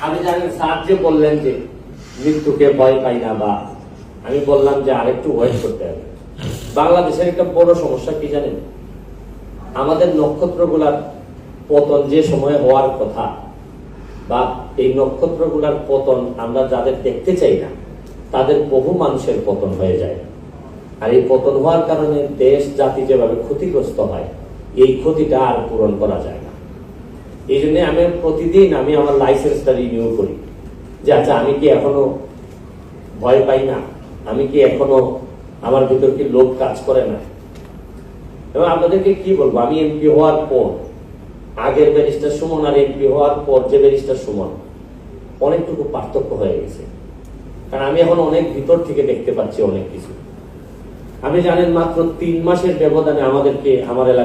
আমি জানি স্যার যে বললেন যে মৃত্যুকে ভয় পাই না, বা আমি বললাম যে আরেকটু ওয়েট করতে হবে। বাংলাদেশের একটা বড় সমস্যা কি জানেন, আমাদের নক্ষত্রগুলার পতন যে সময়ে হওয়ার কথা, বা এই নক্ষত্রগুলার পতন আমরা যাদের দেখতে চাই না তাদের বহু মানুষের পতন হয়ে যায়। আর এই পতন হওয়ার কারণে দেশ জাতি যেভাবে ক্ষতিগ্রস্ত হয়, এই ক্ষতিটা আর পূরণ করা যায় না। এই জন্য আমি প্রতিদিন আমার লাইসেন্সটা রিনিউ করি যে আচ্ছা আমি কি এখনো ভয় পাই না, আমি কি এখনো আমার ভিতর কি লোভ কাজ করে না। এবং আপনাদেরকে কি বলবো, আমি এমপি হওয়ার পর, আগের ব্যারিস্টার সুমন আর এমপি হওয়ার পর যে ব্যারিস্টার সুমন, অনেকটুকু পার্থক্য হয়ে গেছে। কারণ আমি এখন অনেক ভিতর থেকে দেখতে পাচ্ছি অনেক কিছু। আমি জানেন মাত্র 3 মাসের ব্যবধানে আমাদেরকে আমার এলাকায়